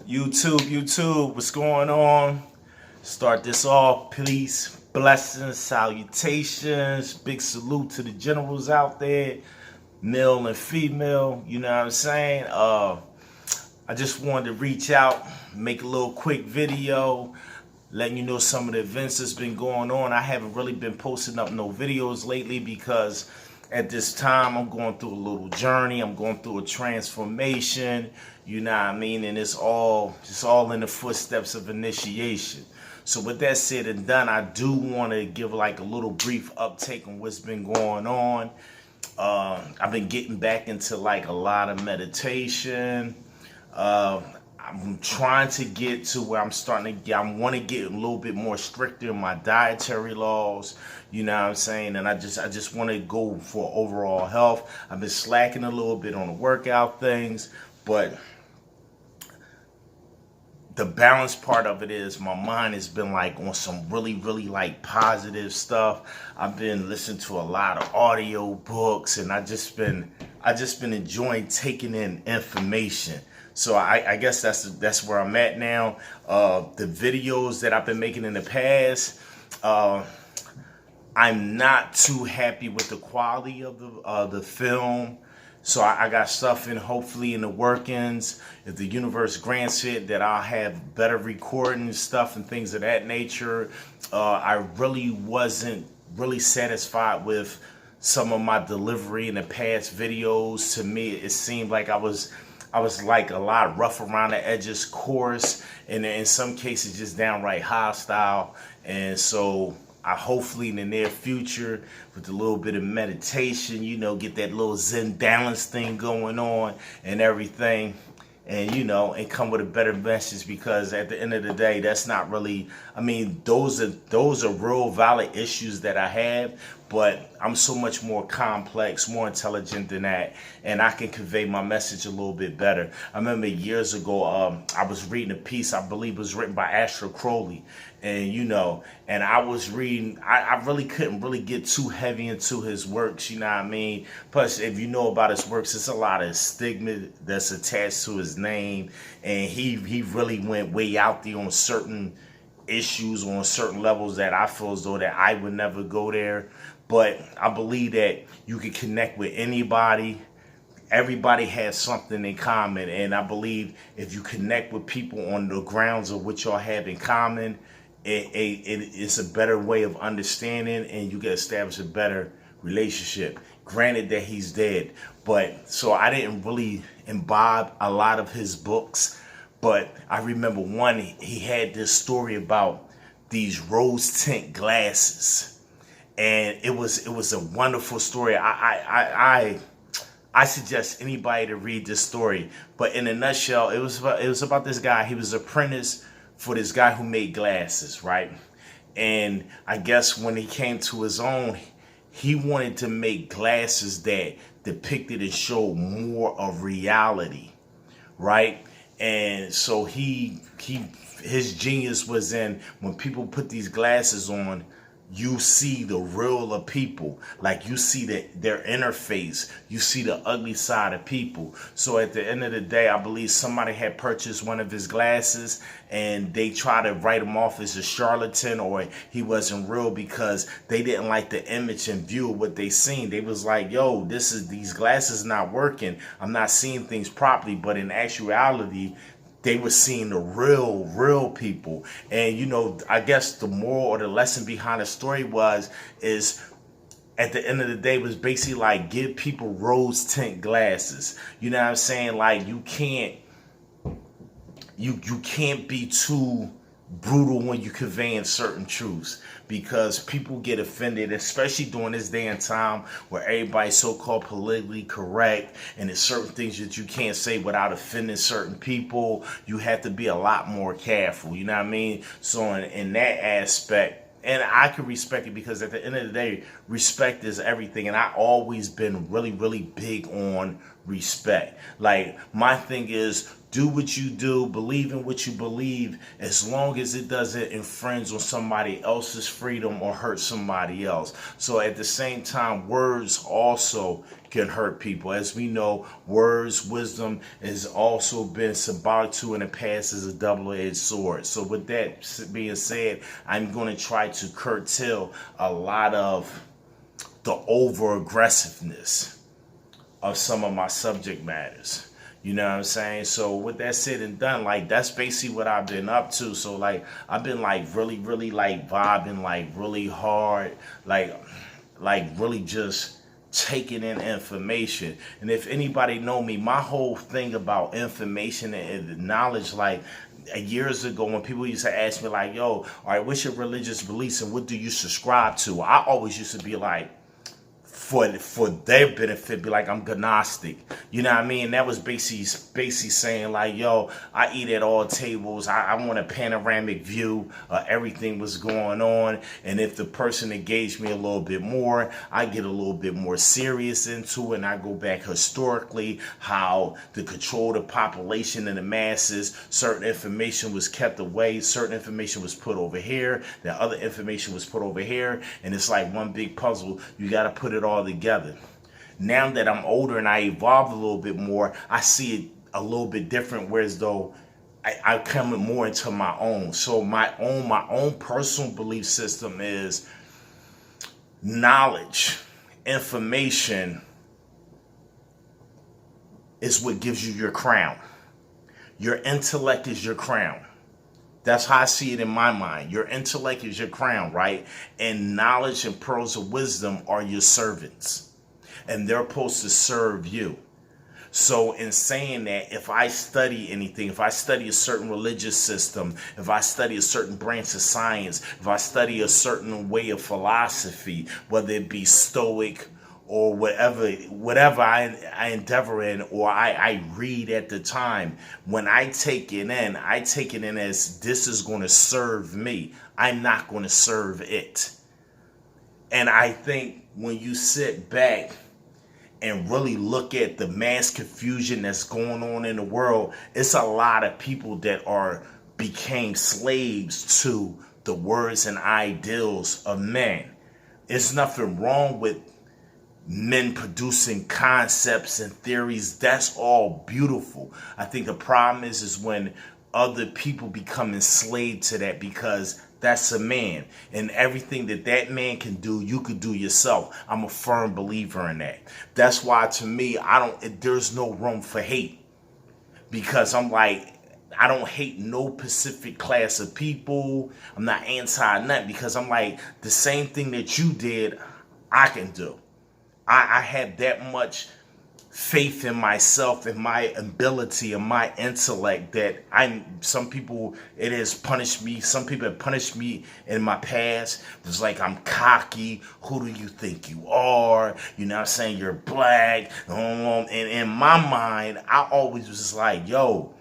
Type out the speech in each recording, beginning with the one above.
YouTube, what's going on? Start this off, peace, blessings, salutations, big salute to the generals out there, male and female, you know what I'm saying? I just wanted to reach out, make a little quick video, letting you know some of the events that's been going on. I haven't really been posting up no videos lately because at this time I'm going through a little journey. I'm going through a transformation, you know what I mean? And it's all in the footsteps of initiation. So with that said and done, I do want to give like a little brief uptake on what's been going on. I've been getting back into like a lot of meditation. I'm trying to get to where I want to get a little bit more stricter in my dietary laws, you know what I'm saying? And I just want to go for overall health. I've been slacking a little bit on the workout things, but the balance part of it is my mind has been like on some really like positive stuff. I've been listening to a lot of audio books, and I just been enjoying taking in information. So I guess that's where I'm at now. The videos that I've been making in the past, I'm not too happy with the quality of the film. So I got stuff hopefully in the workings. If the universe grants it, that I'll have better recording stuff and things of that nature. I really wasn't really satisfied with some of my delivery in the past videos. To me, it seemed like I was like a lot rough around the edges, coarse, and in some cases just downright hostile. And so I hopefully in the near future, with a little bit of meditation, you know, get that little Zen balance thing going on and everything, and you know, and come with a better message, because at the end of the day, that's not really, I mean, those are real valid issues that I have, but I'm so much more complex, more intelligent than that, and I can convey my message a little bit better. I remember years ago, I was reading a piece, I believe it was written by Aleister Crowley, and you know, and I was reading, I really couldn't really get too heavy into his works, you know what I mean? Plus, if you know about his works, it's a lot of stigma that's attached to his name, and he really went way out there on certain issues, on certain levels that I feel as though that I would never go there. But I believe that you can connect with anybody. Everybody has something in common, and I believe if you connect with people on the grounds of what y'all have in common, it's a better way of understanding, and you can establish a better relationship. Granted that he's dead, but so I didn't really imbibe a lot of his books, but I remember one, he had this story about these rose tint glasses. And it was a wonderful story. I suggest anybody to read this story. But in a nutshell, it was about this guy. He was an apprentice for this guy who made glasses, right? And I guess when he came to his own, he wanted to make glasses that depicted and showed more of reality, right? And so his genius was in, when people put these glasses on, you see the real of people, like you see their interface, you see the ugly side of people. So at the end of the day, I believe somebody had purchased one of his glasses and they tried to write him off as a charlatan, or he wasn't real, because they didn't like the image and view of what they seen. They was like, yo, these glasses not working. I'm not seeing things properly. But in actuality, they were seeing the real people. And you know, I guess the moral or the lesson behind the story is at the end of the day was basically like, give people rose tint glasses. You know what I'm saying? Like you can't be too brutal when you conveying certain truths, because people get offended, especially during this day and time where everybody's so-called politically correct, and there's certain things that you can't say without offending certain people. You have to be a lot more careful, you know what I mean? So in that aspect, and I can respect it, because at the end of the day, respect is everything. And I always been really big on respect. Like my thing is, Do what you do, believe in what you believe, as long as it doesn't infringe on somebody else's freedom or hurt somebody else. So at the same time, words also can hurt people. As we know, words, wisdom has also been symbolic to in the past as a double-edged sword. So with that being said, I'm going to try to curtail a lot of the over-aggressiveness of some of my subject matters. You know what I'm saying? So with that said and done, like, that's basically what I've been up to. So like, I've been like really like vibing like really hard, like really just taking in information. And if anybody know me, my whole thing about information and knowledge, like years ago when people used to ask me like, yo, all right, what's your religious beliefs and what do you subscribe to? I always used to be like, for their benefit, be like, I'm agnostic. You know what I mean? That was basically saying like, yo, I eat at all tables. I want a panoramic view of everything was going on. And if the person engaged me a little bit more, I get a little bit more serious into it. And I go back historically, how to control the population and the masses, certain information was kept away, certain information was put over here, the other information was put over here. And it's like one big puzzle. You got to put it all together. Now that I'm older and I evolved a little bit more, I see it a little bit different, whereas though I come more into my own. So my own personal belief system is knowledge, information is what gives you your crown. Your intellect is your crown. That's how I see it in my mind. Your intellect is your crown, right? And knowledge and pearls of wisdom are your servants. And they're supposed to serve you. So in saying that, if I study anything, if I study a certain religious system, if I study a certain branch of science, if I study a certain way of philosophy, whether it be Stoic or whatever I endeavor in, or I read at the time, when I take it in as this is going to serve me. I'm not going to serve it. And I think when you sit back and really look at the mass confusion that's going on in the world, it's a lot of people that became slaves to the words and ideals of men. There's nothing wrong with men producing concepts and theories. That's all beautiful. I think the problem is when other people become enslaved to that, because that's a man, and everything that man can do, you could do yourself. I'm a firm believer in that. That's why, to me, there's no room for hate, because I'm like, I don't hate no specific class of people. I'm not anti nothing, because I'm like, the same thing that you did, I can do. I have that much faith in myself and my ability and my intellect that some people, it has punished me. Some people have punished me in my past. It's like, I'm cocky. Who do you think you are? You know what I'm saying? You're black. And in my mind, I always was just like, yo,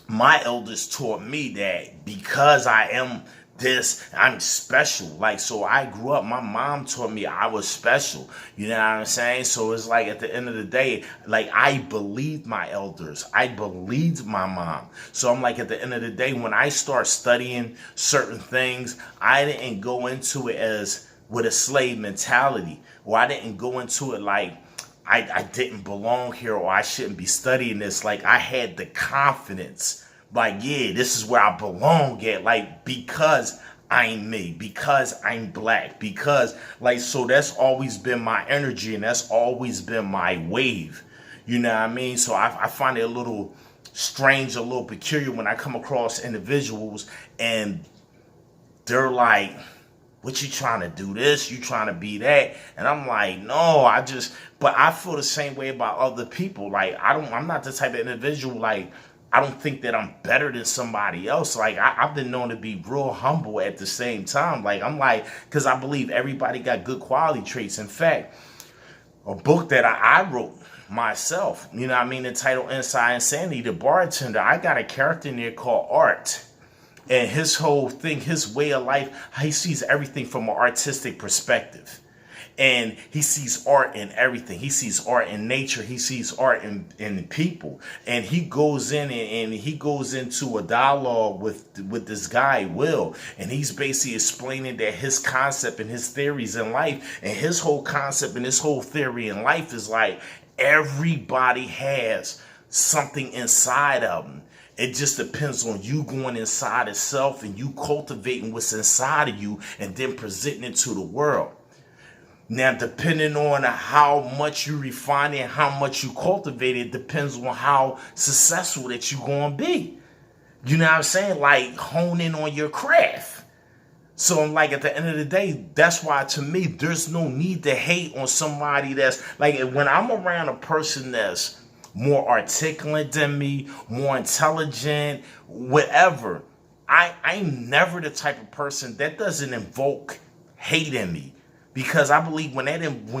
my elders taught me that because I am this, I'm special. Like, so I grew up, my mom taught me I was special. You know what I'm saying? So it's like, at the end of the day, like, I believed my elders. I believed my mom. So I'm like, at the end of the day, when I start studying certain things, I didn't go into it as with a slave mentality, or I didn't go into it like I didn't belong here, or I shouldn't be studying this. Like, I had the confidence, like, yeah, this is where I belong at, like, because I'm me, because I'm black, because, like, so that's always been my energy, and that's always been my wave. You know what I mean? So I find it a little strange, a little peculiar when I come across individuals and they're like, what, you trying to do this? You trying to be that? And I'm like, no, but I feel the same way about other people. Like, I'm not the type of individual, like, I don't think that I'm better than somebody else. Like, I've been known to be real humble at the same time. Like, I'm like, because I believe everybody got good quality traits. In fact, a book that I wrote myself, you know what I mean, entitled Inside Insanity, the bartender, I got a character in there called Art. And his whole thing, his way of life, he sees everything from an artistic perspective. And he sees art in everything. He sees art in nature. He sees art in people. And he goes in and he goes into a dialogue with this guy, Will. And he's basically explaining that his concept and his theories in life, and his whole concept and his whole theory in life is like everybody has something inside of them. It just depends on you going inside itself and you cultivating what's inside of you and then presenting it to the world. Now, depending on how much you refine it, how much you cultivate it, depends on how successful that you're going to be. You know what I'm saying? Like honing on your craft. So I'm like, at the end of the day, that's why to me, there's no need to hate on somebody that's like, when I'm around a person that's more articulate than me, more intelligent, whatever, I'm never the type of person that doesn't invoke hate in me. Because I believe when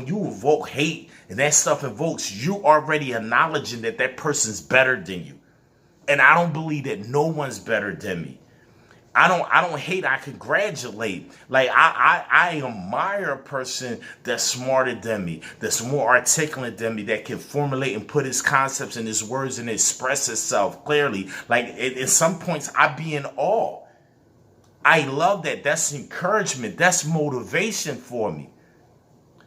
you evoke hate and that stuff invokes, you already acknowledging that that person's better than you. And I don't believe that no one's better than me. I don't hate, I congratulate. Like I admire a person that's smarter than me, that's more articulate than me, that can formulate and put his concepts and his words and express itself clearly. Like at some points I be in awe. I love that. That's encouragement. That's motivation for me.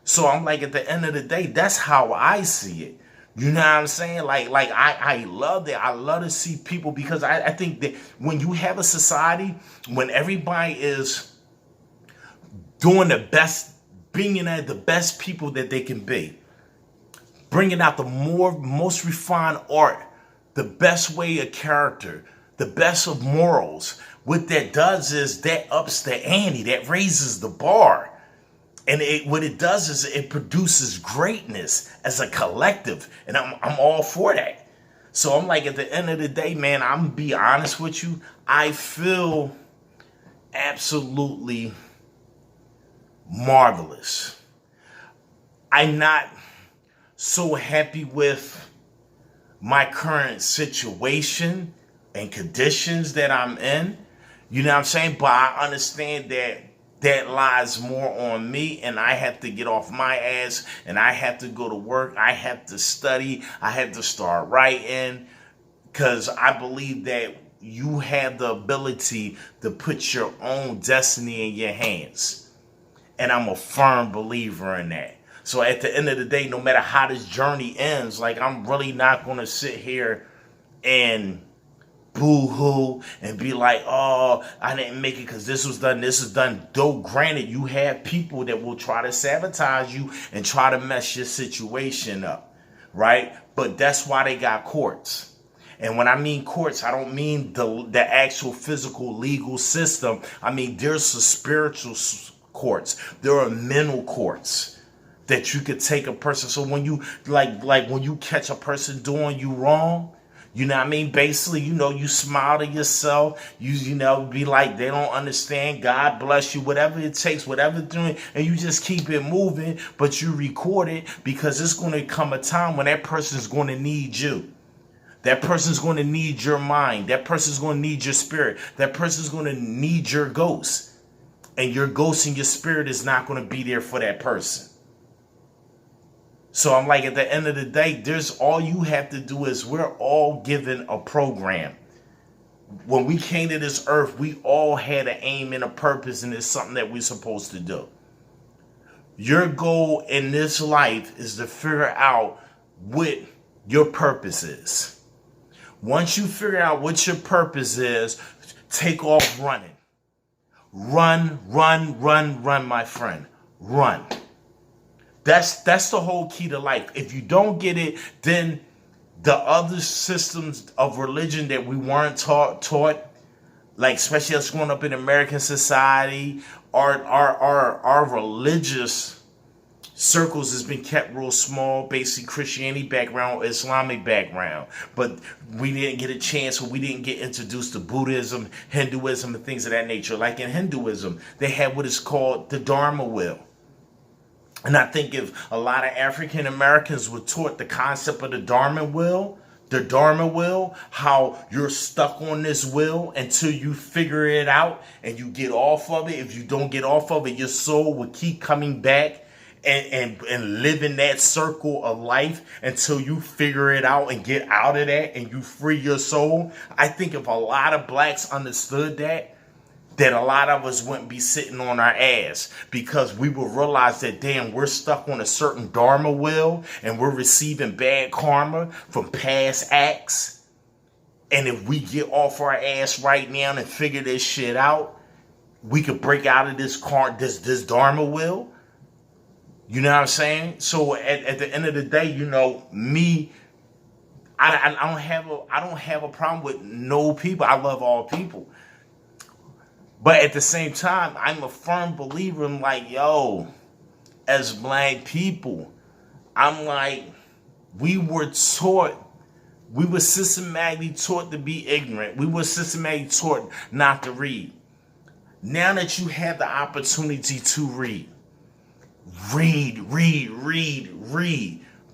So I'm like, at the end of the day, that's how I see it. You know what I'm saying? Like I love that. I love to see people, because I think that when you have a society, when everybody is doing the best, being the best people that they can be, bringing out the most refined art, the best way of character, the best of morals, what that does is that ups the ante, that raises the bar. And what it does is it produces greatness as a collective. And I'm all for that. So I'm like, at the end of the day, man, I'm going to be honest with you. I feel absolutely marvelous. I'm not so happy with my current situation and conditions that I'm in. You know what I'm saying? But I understand that lies more on me, and I have to get off my ass, and I have to go to work. I have to study. I have to start writing, because I believe that you have the ability to put your own destiny in your hands. And I'm a firm believer in that. So at the end of the day, no matter how this journey ends, like, I'm really not going to sit here and boo-hoo and be like, oh, I didn't make it because this was done, this is done. Though granted, you have people that will try to sabotage you and try to mess your situation up, right? But that's why they got courts. And when I mean courts, I don't mean the actual physical legal system. I mean, there's some spiritual courts. There are mental courts that you could take a person. So when you like when you catch a person doing you wrong, you know what I mean? Basically, you smile to yourself. You be like, they don't understand. God bless you. Whatever it takes, whatever doing, and you just keep it moving. But you record it, because it's going to come a time when that person's going to need you. That person's going to need your mind. That person's going to need your spirit. That person's going to need your ghost. And your ghost and your spirit is not going to be there for that person. So I'm like, at the end of the day, there's all you have to do is, we're all given a program. When we came to this earth, we all had an aim and a purpose, and it's something that we're supposed to do. Your goal in this life is to figure out what your purpose is. Once you figure out what your purpose is, take off running. Run, my friend. Run. That's the whole key to life. If you don't get it, then the other systems of religion that we weren't taught, like especially us growing up in American society, our religious circles has been kept real small, basically Christianity background, Islamic background. But we didn't get a chance, or we didn't get introduced to Buddhism, Hinduism, and things of that nature. Like in Hinduism, they have what is called the Dharma wheel. And I think if a lot of African Americans were taught the concept of the Dharma wheel, how you're stuck on this wheel until you figure it out and you get off of it. If you don't get off of it, your soul will keep coming back and live in that circle of life until you figure it out and get out of that and you free your soul. I think if a lot of blacks understood that a lot of us wouldn't be sitting on our ass, because we will realize that, damn, we're stuck on a certain dharma wheel and we're receiving bad karma from past acts. And if we get off our ass right now and figure this shit out, we could break out of this dharma wheel. You know what I'm saying? So at the end of the day, you know, I don't have a problem with no people. I love all people. But at the same time, I'm a firm believer in, like, yo, as black people, I'm like, we were systematically taught to be ignorant. We were systematically taught not to read. Now that you have the opportunity to read.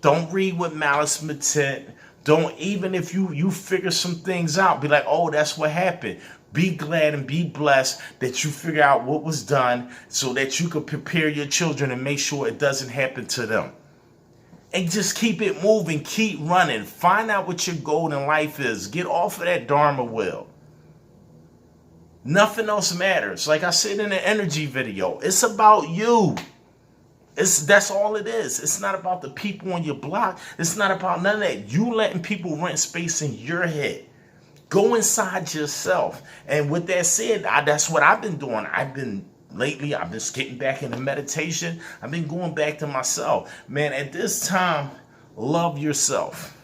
Don't read with malice intent. Don't, even if you figure some things out, be like, oh, that's what happened. Be glad and be blessed that you figure out what was done so that you could prepare your children and make sure it doesn't happen to them. And just keep it moving, keep running. Find out what your goal in life is. Get off of that dharma wheel. Nothing else matters. Like I said in the energy video, it's about you. That's all it is. It's not about the people on your block. It's not about none of that. You letting people rent space in your head. Go inside yourself. And with that said, that's what I've been doing. Lately, I've been getting back into meditation. I've been going back to myself. Man, at this time, love yourself.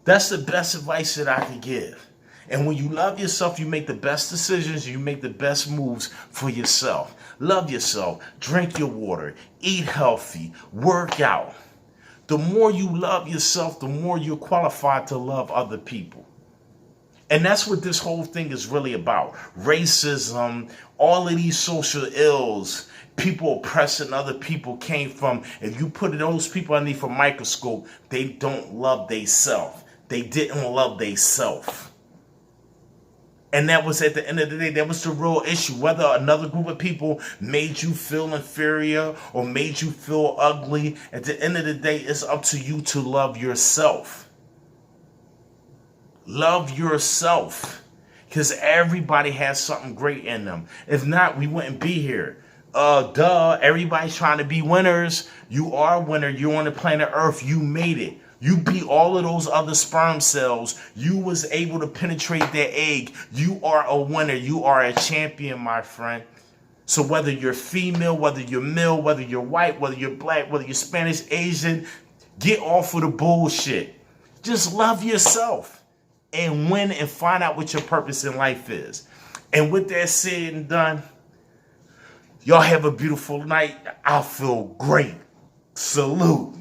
That's the best advice that I could give. And when you love yourself, you make the best decisions. You make the best moves for yourself. Love yourself. Drink your water. Eat healthy. Work out. The more you love yourself, the more you're qualified to love other people. And that's what this whole thing is really about. Racism, all of these social ills, people oppressing other people came from, if you put those people underneath a microscope, they don't love theyself. They didn't love theyself. And that was, at the end of the day, that was the real issue. Whether another group of people made you feel inferior or made you feel ugly, at the end of the day, it's up to you to love yourself. Love yourself, because everybody has something great in them. If not, we wouldn't be here. Everybody's trying to be winners. You are a winner. You're on the planet Earth. You made it. You beat all of those other sperm cells. You was able to penetrate that egg. You are a winner. You are a champion, my friend. So whether you're female, whether you're male, whether you're white, whether you're black, whether you're Spanish, Asian, get off of the bullshit. Just love yourself. And win and find out what your purpose in life is. And with that said and done, y'all have a beautiful night. I feel great. Salute.